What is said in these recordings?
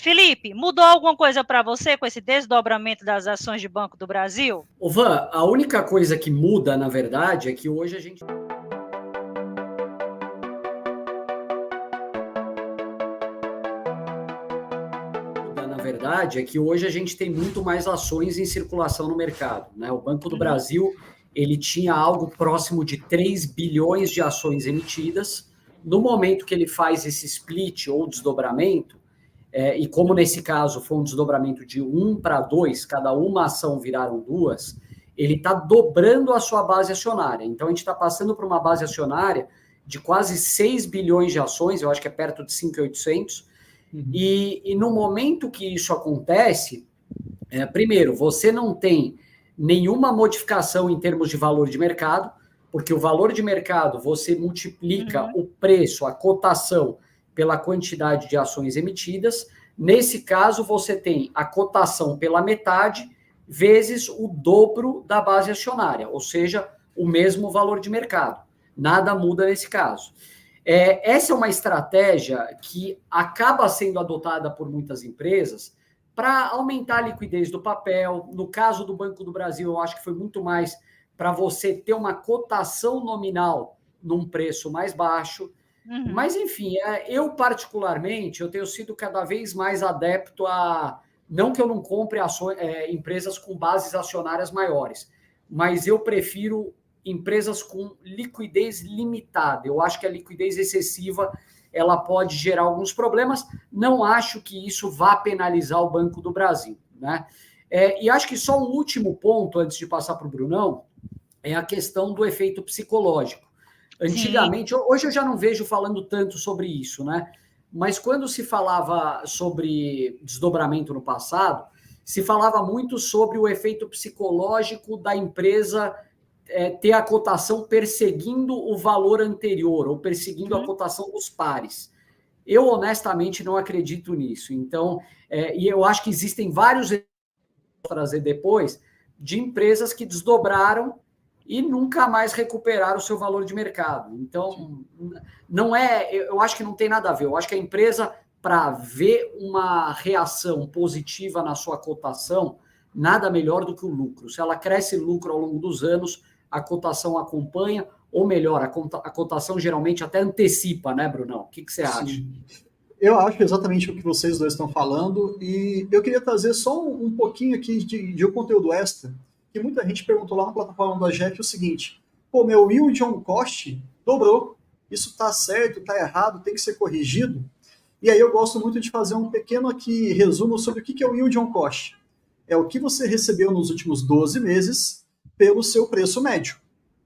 Felipe, mudou alguma coisa para você com esse desdobramento das ações de Banco do Brasil? Ô Van, a única coisa que muda, na verdade, é que hoje a gente... tem muito mais ações em circulação no mercado, né? O Banco do Brasil, ele tinha algo próximo de 3 bilhões de ações emitidas. No momento que ele faz esse split ou desdobramento, e como nesse caso foi um desdobramento de 1 para 2, cada uma ação viraram 2, ele está dobrando a sua base acionária. Então, a gente está passando por uma base acionária de quase 6 bilhões de ações, eu acho que é perto de 5.800. E no momento que isso acontece, primeiro, você não tem nenhuma modificação em termos de valor de mercado, porque o valor de mercado, você multiplica o preço, a cotação, pela quantidade de ações emitidas. Nesse caso, você tem a cotação pela metade vezes o dobro da base acionária, ou seja, o mesmo valor de mercado. Nada muda nesse caso. Essa é uma estratégia que acaba sendo adotada por muitas empresas para aumentar a liquidez do papel. No caso do Banco do Brasil, eu acho que foi muito mais para você ter uma cotação nominal num preço mais baixo. Mas, enfim, eu particularmente, eu tenho sido cada vez mais adepto a... Não que eu não compre empresas com bases acionárias maiores, mas eu prefiro empresas com liquidez limitada. Eu acho que a liquidez excessiva ela pode gerar alguns problemas. Não acho que isso vá penalizar o Banco do Brasil, né? E acho que só um último ponto, antes de passar para o Brunão, é a questão do efeito psicológico. Antigamente, hoje eu já não vejo falando tanto sobre isso, né? Mas quando se falava sobre desdobramento no passado, se falava muito sobre o efeito psicológico da empresa ter a cotação perseguindo o valor anterior ou perseguindo a cotação dos pares. Eu, honestamente, não acredito nisso. Então, e eu acho que existem vários trazer depois de empresas que desdobraram e nunca mais recuperaram o seu valor de mercado. Então, não eu acho que não tem nada a ver. Eu acho que a empresa, para ver uma reação positiva na sua cotação, nada melhor do que o lucro. Se ela cresce lucro ao longo dos anos, a cotação acompanha, ou melhor, a cotação geralmente até antecipa, né, Brunão? O que você acha? Sim. Eu acho exatamente o que vocês dois estão falando, e eu queria trazer só um pouquinho aqui de um conteúdo extra, que muita gente perguntou lá na plataforma do AGF o seguinte: pô, meu yield on cost dobrou, isso está certo, está errado, tem que ser corrigido? E aí eu gosto muito de fazer um pequeno aqui resumo sobre o que é o yield on cost. É o que você recebeu nos últimos 12 meses pelo seu preço médio.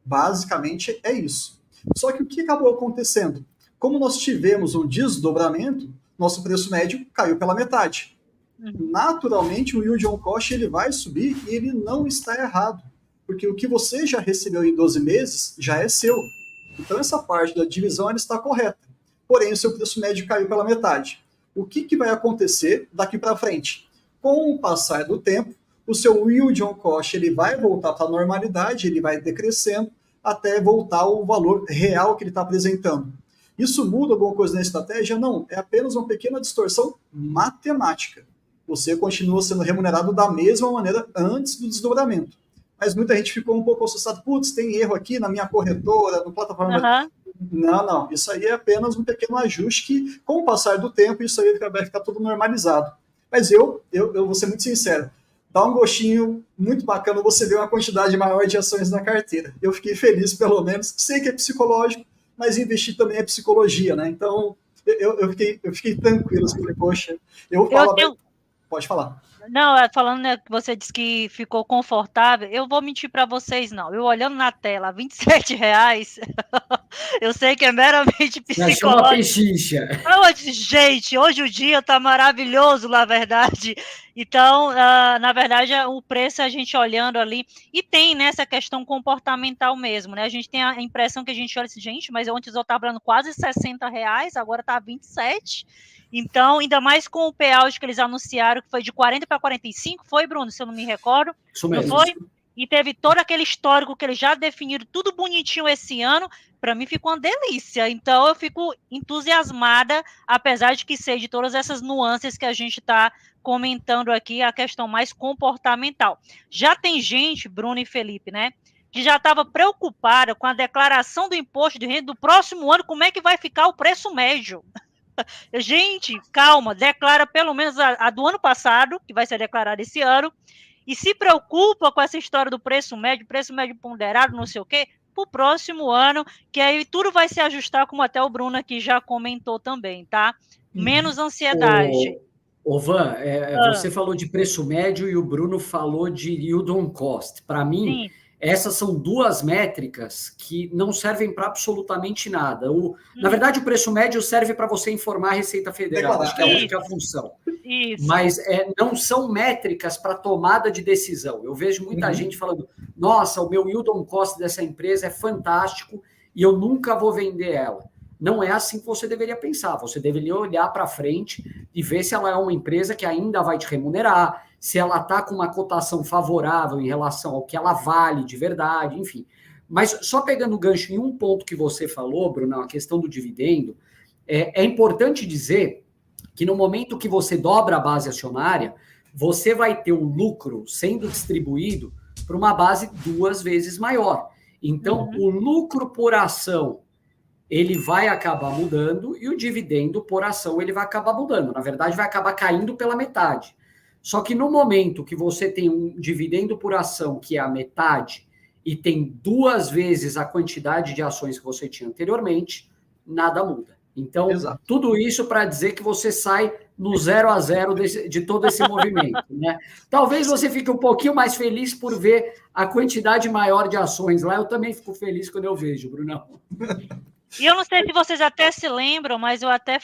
Basicamente é isso. Só que o que acabou acontecendo? Como nós tivemos um desdobramento, nosso preço médio caiu pela metade. Naturalmente, o yield on cost ele vai subir e ele não está errado, porque o que você já recebeu em 12 meses já é seu. Então, essa parte da divisão ela está correta. Porém, o seu preço médio caiu pela metade. O que vai acontecer daqui para frente? Com o passar do tempo, o seu yield on cost ele vai voltar para a normalidade, ele vai decrescendo até voltar ao valor real que ele está apresentando. Isso muda alguma coisa na estratégia? Não, é apenas uma pequena distorção matemática. Você continua sendo remunerado da mesma maneira antes do desdobramento. Mas muita gente ficou um pouco assustada. Putz, tem erro aqui na minha corretora, no plataforma... Não, isso aí é apenas um pequeno ajuste que, com o passar do tempo, isso aí vai ficar tudo normalizado. Mas eu vou ser muito sincero, dá um gostinho muito bacana você ver uma quantidade maior de ações na carteira. Eu fiquei feliz, pelo menos. Sei que é psicológico, mas investir também é psicologia, né? Então, eu fiquei tranquilo. Assim, poxa, Pode falar. Não, falando, né, que você disse que ficou confortável, eu vou mentir para vocês, não. Eu olhando na tela, R$27, eu sei que é meramente psicológico. Achou uma pechincha. Gente, hoje o dia está maravilhoso, na verdade. Então, na verdade, o preço a gente olhando ali, e tem nessa questão comportamental mesmo, né? A gente tem a impressão que a gente olha assim, gente, mas ontem eu estava falando quase R$60, agora está 27. Então, ainda mais com o payout que eles anunciaram, que foi de 40 para 45, foi, Bruno, se eu não me recordo? Isso mesmo. Não foi? e teve todo aquele histórico que eles já definiram, tudo bonitinho esse ano, para mim ficou uma delícia. Então eu fico entusiasmada, apesar de que sei de todas essas nuances que a gente está comentando aqui, a questão mais comportamental. Já tem gente, Bruno e Felipe, né, que já estava preocupada com a declaração do imposto de renda do próximo ano, como é que vai ficar o preço médio. Gente, calma, declara pelo menos a do ano passado, que vai ser declarada esse ano, e se preocupa com essa história do preço médio ponderado, não sei o quê, para o próximo ano, que aí tudo vai se ajustar, como até o Bruno aqui já comentou também, tá? Menos ansiedade. Ô Van, você falou de preço médio e o Bruno falou de yield on cost. Para mim, Sim. essas são duas métricas que não servem para absolutamente nada. Na verdade, o preço médio serve para você informar a Receita Federal, acho que é a única função. Isso. Mas não são métricas para tomada de decisão. Eu vejo muita gente falando, nossa, o meu yield on cost dessa empresa é fantástico e eu nunca vou vender ela. Não é assim que você deveria pensar. Você deveria olhar para frente e ver se ela é uma empresa que ainda vai te remunerar, se ela está com uma cotação favorável em relação ao que ela vale de verdade, enfim. Mas só pegando o gancho em um ponto que você falou, Bruno, a questão do dividendo, é importante dizer que no momento que você dobra a base acionária, você vai ter um lucro sendo distribuído para uma base 2 vezes maior. Então, o lucro por ação ele vai acabar mudando e o dividendo por ação ele vai acabar mudando. Na verdade, vai acabar caindo pela metade. Só que no momento que você tem um dividendo por ação que é a metade e tem 2 vezes a quantidade de ações que você tinha anteriormente, nada muda. Então, tudo isso para dizer que você sai no 0 a 0 de todo esse movimento, né? Talvez você fique um pouquinho mais feliz por ver a quantidade maior de ações lá. Eu também fico feliz quando eu vejo, Brunão. E eu não sei se vocês até se lembram, mas eu até,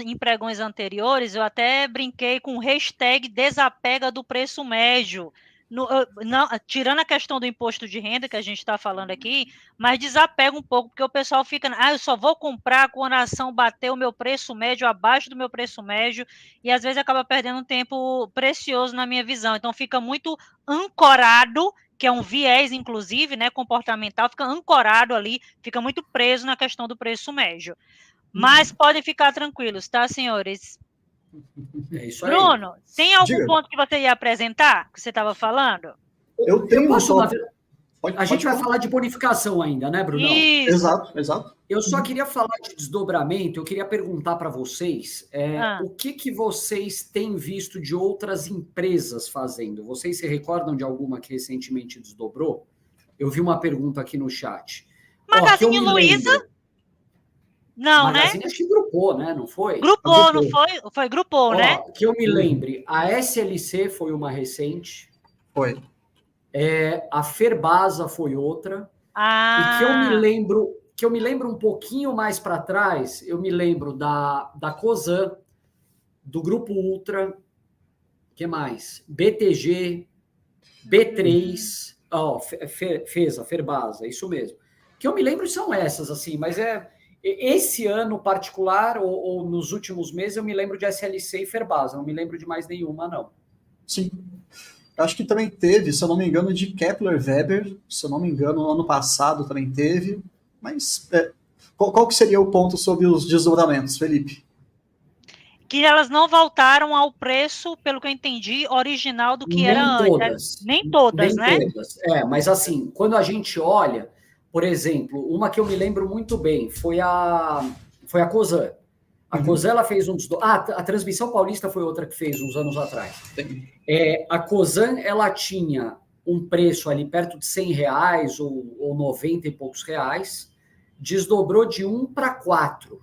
em pregões anteriores, eu até brinquei com o hashtag desapega do preço médio. Tirando a questão do imposto de renda que a gente está falando aqui, mas desapega um pouco, porque o pessoal fica, eu só vou comprar quando a ação bater o meu preço médio, abaixo do meu preço médio, e às vezes acaba perdendo um tempo precioso na minha visão. Então fica muito ancorado, que é um viés, inclusive, né, comportamental, fica ancorado ali, fica muito preso na questão do preço médio. Mas podem ficar tranquilos, tá, senhores? É isso aí. Bruno, tem algum ponto que você ia apresentar, que você estava falando? Eu tenho A gente vai falar de bonificação ainda, né, Bruno? Exato. Eu só queria falar de desdobramento, eu queria perguntar para vocês o que vocês têm visto de outras empresas fazendo? Vocês se recordam de alguma que recentemente desdobrou? Eu vi uma pergunta aqui no chat. Magazine Luiza? Não, Magazine, acho que grupou, né? Não foi? Grupou, não foi? Foi grupou, né? Que eu me lembre, a SLC foi uma recente. Foi. A Ferbasa foi outra. E que eu me lembro um pouquinho mais para trás, eu me lembro da Cosan, do Grupo Ultra, que mais? BTG, B3, FESA, Ferbasa, isso mesmo. Que eu me lembro são essas, assim, mas esse ano particular, ou nos últimos meses, eu me lembro de SLC e Ferbasa, não me lembro de mais nenhuma, não. Sim. Acho que também teve, se eu não me engano, de Kepler Weber, se eu não me engano, no ano passado também teve. Mas qual que seria o ponto sobre os desdobramentos, Felipe? Que elas não voltaram ao preço, pelo que eu entendi, original do que era antes. Nem todas, né? Nem todas. Mas assim, quando a gente olha, por exemplo, uma que eu me lembro muito bem foi a Cosan. A Cosan ela fez a Transmissão Paulista foi outra que fez uns anos atrás. A Cosan ela tinha um preço ali perto de R$100 ou 90 e poucos reais, desdobrou de 1 para 4.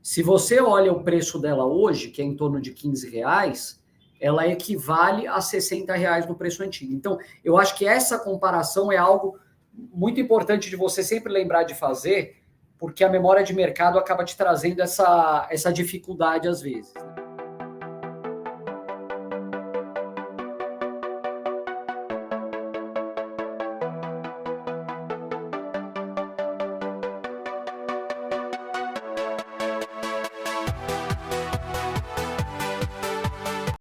Se você olha o preço dela hoje, que é em torno de R$15, ela equivale a R$60 no preço antigo. Então, eu acho que essa comparação é algo muito importante de você sempre lembrar de fazer, porque a memória de mercado acaba te trazendo essa dificuldade às vezes.